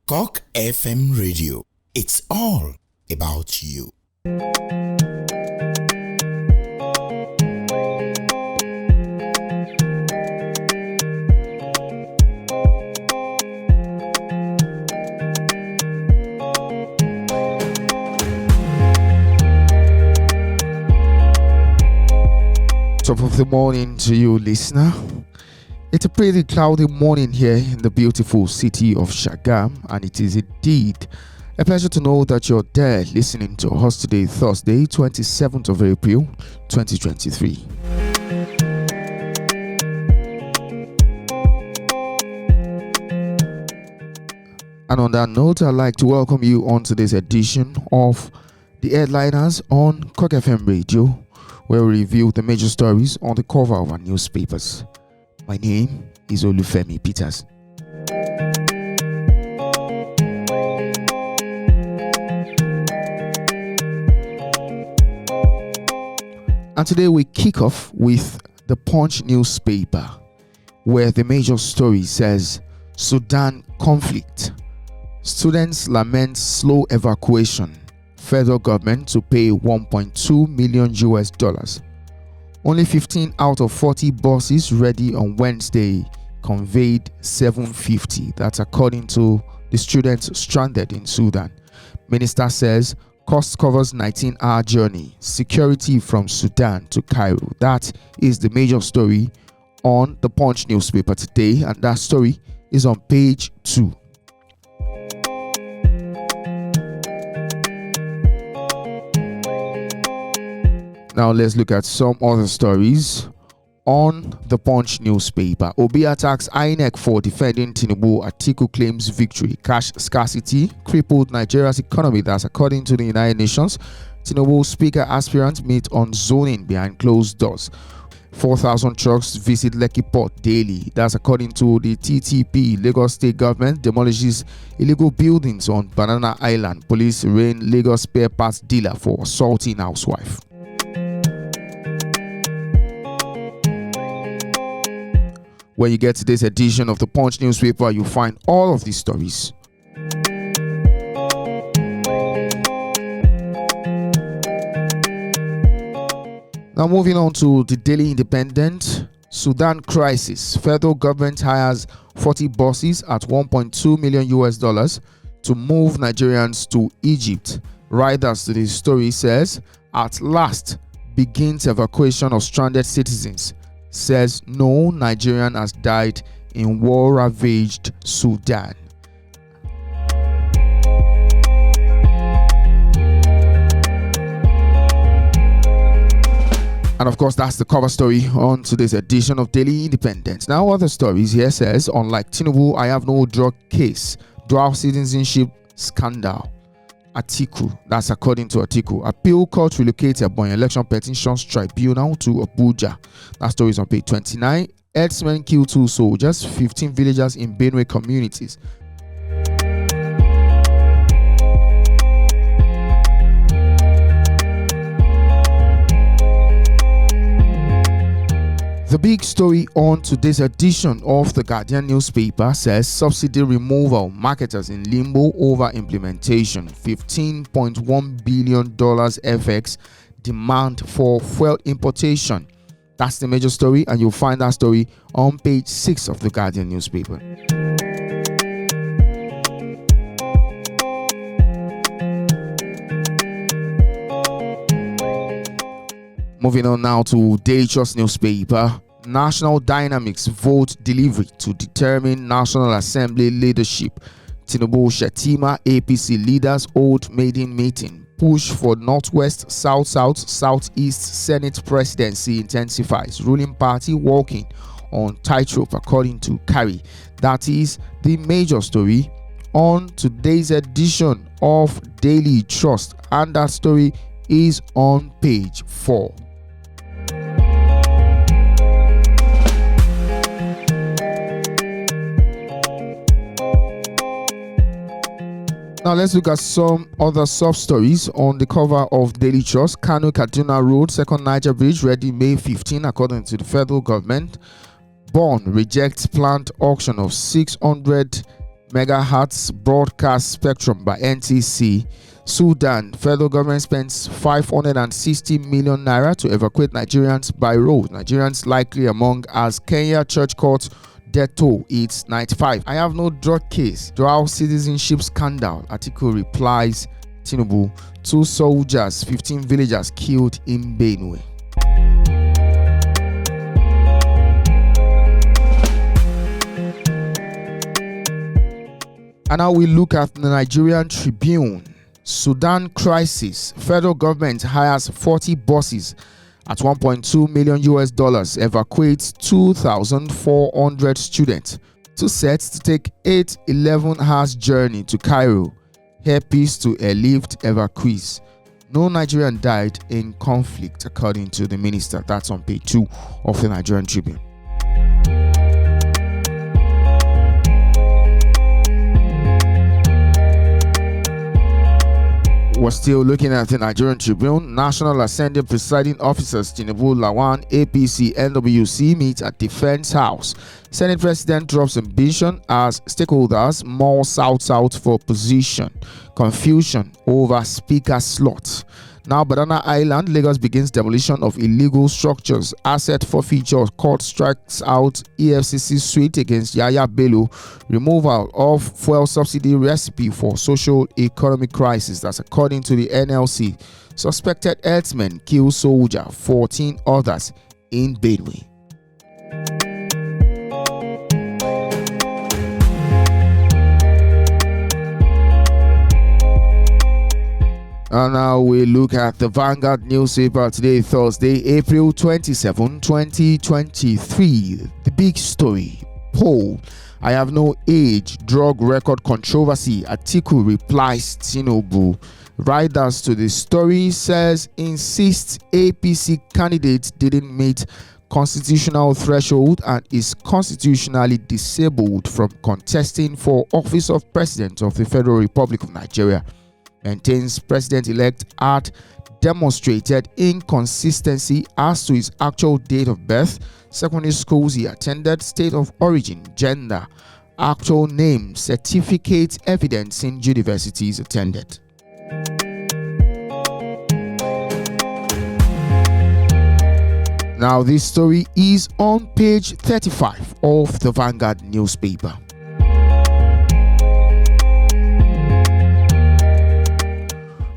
CockFM Radio. It's all about you. Top of the morning to you, listener. It's a pretty cloudy morning here in the beautiful city of Shagam, and it is indeed a pleasure to know that you're there listening to us today, Thursday, 27th of April, 2023. And on that note, I'd like to welcome you on today's edition of the Headliners on CockFM Radio, where we review the major stories on the cover of our newspapers. My name is Olufemi Peters. And today we kick off with the Punch newspaper, where the major story says Sudan conflict. Students lament slow evacuation. Federal government to pay $1.2 million. Only 15 out of 40 buses ready on Wednesday conveyed 750. That's according to the students stranded in Sudan. Minister says cost covers 19-hour journey. Security from Sudan to Cairo. That is the major story on the Punch newspaper today, and that story is on page 2. Now let's look at some other stories on the Punch newspaper. Obi attacks INEC for defending Tinubu. Atiku claims victory. Cash scarcity crippled Nigeria's economy. That's according to the United Nations. Tinubu speaker aspirants meet on zoning behind closed doors. 4,000 trucks visit Lekki Port daily. That's according to the TTP. Lagos State Government demolishes illegal buildings on Banana Island. Police arraign Lagos spare parts dealer for assaulting housewife. When you get to this edition of the Punch newspaper, you'll find all of these stories. Now moving on to the Daily Independent. Sudan crisis. Federal government hires 40 buses at $1.2 million to move Nigerians to Egypt. Riders to the story says, at last begins evacuation of stranded citizens. Says no Nigerian has died in war-ravaged Sudan. And of course, that's the cover story on today's edition of Daily Independent. Now, other stories here says, unlike Tinubu, I have no drug case. Dual citizenship scandal. Atiku, that's according to Atiku. Appeal court relocates Ebonyi election petitions tribunal to Abuja. That story is on page 29. Herdsmen kill 2 soldiers, 15 villagers in Benue communities. The big story on today's edition of the Guardian newspaper says subsidy removal, marketers in limbo over implementation, $15.1 billion FX demand for fuel importation. That's the major story, and you'll find that story on page 6 of the Guardian newspaper. Moving on now to Daily Trust newspaper. National dynamics vote delivery to determine National Assembly leadership. Tinubu Shetima APC leaders hold maiden meeting. Push for Northwest, South-South, Southeast Senate presidency intensifies. Ruling party walking on tightrope according to Carey. That is the major story on today's edition of Daily Trust, and that story is on page 4. Now let's look at some other soft stories on the cover of Daily Trust. Kano Kaduna Road, Second Niger Bridge, ready May 15 according to the federal government. Bond rejects planned auction of 600 megahertz broadcast spectrum by NTC. Sudan, federal government spends 560 million naira to evacuate Nigerians by road. Nigerians likely among as Kenya church court death toll hits 95. I have no drug case. Dual citizenship scandal. Article replies Tinubu. 2 soldiers, 15 villagers killed in Benue. And now we look at the Nigerian Tribune. Sudan crisis. Federal government hires 40 buses at $1.2 million evacuates 2,400 students. 2 sets to take 11 hours journey to Cairo. Hairpiece to airlift evacuees. No Nigerian died in conflict, according to the minister. That's on page 2 of the Nigerian Tribune. We're still looking at the Nigerian Tribune. National Assembly presiding officers Tinubu, Lawan, APC, NWC meet at Defense House. Senate President drops ambition as stakeholders more south for position. Confusion over speaker slot. Now, Banana Island, Lagos begins demolition of illegal structures. Asset forfeiture. Court strikes out EFCC suit against Yaya Bello. Removal of fuel subsidy recipe for social economic crisis. That's according to the NLC. Suspected herdsmen kill soldier. 14 others in Benue. And now we look at the Vanguard newspaper today, Thursday, April 27, 2023. The big story, poll, I have no age, drug record controversy. Atiku replies Tinubu. Riders to the story says, insists APC candidate didn't meet constitutional threshold and is constitutionally disabled from contesting for office of President of the Federal Republic of Nigeria. Maintains President-elect had demonstrated inconsistency as to his actual date of birth, secondary schools he attended, state of origin, gender, actual name, certificate evidence in universities attended. Now this story is on page 35 of the Vanguard newspaper.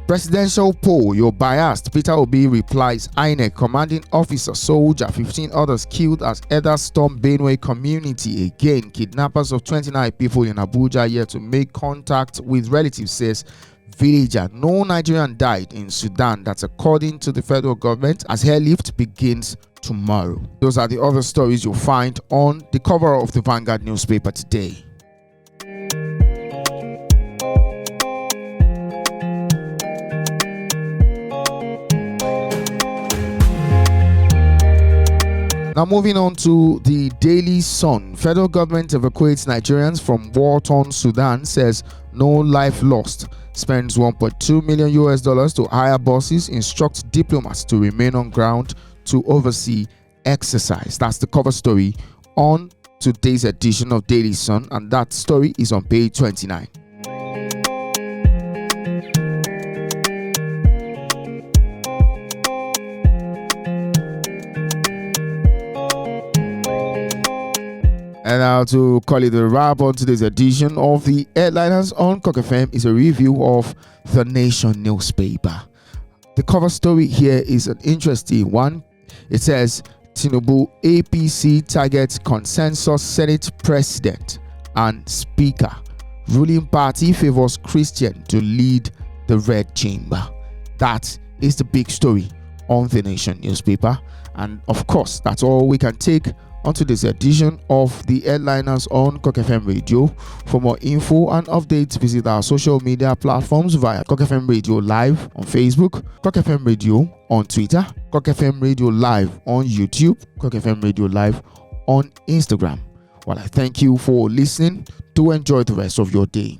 Presidential poll, you're biased. Peter Obi replies INEC, commanding officer, soldier, 15 others killed as others storm Benue community. Again, kidnappers of 29 people in Abuja yet to make contact with relatives, says villager. No Nigerian died in Sudan. That's according to the federal government as airlift begins tomorrow. Those are the other stories you'll find on the cover of the Vanguard newspaper today. Now moving on to the Daily Sun. Federal government evacuates Nigerians from war-torn Sudan, says no life lost. Spends $1.2 million to hire buses, instructs diplomats to remain on ground to oversee exercise. That's the cover story on today's edition of Daily Sun, and that story is on page 29. And now to call it a wrap on today's edition of the Headliners on CockFM is a review of The Nation newspaper. The cover story here is an interesting one. It says, Tinubu APC targets consensus Senate President and Speaker. Ruling party favors Christian to lead the Red Chamber. That is the big story on The Nation newspaper. And of course, that's all we can take on today's edition of the Headliners on CockFM Radio. For more info and updates, visit our social media platforms via CockFM Radio Live on Facebook, CockFM Radio on Twitter, CockFM Radio Live on YouTube, CockFM Radio Live on Instagram. Well, I thank you for listening. Do enjoy the rest of your day.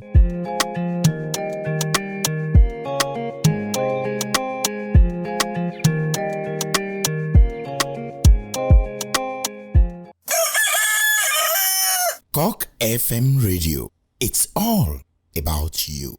CockFM Radio. It's all about you.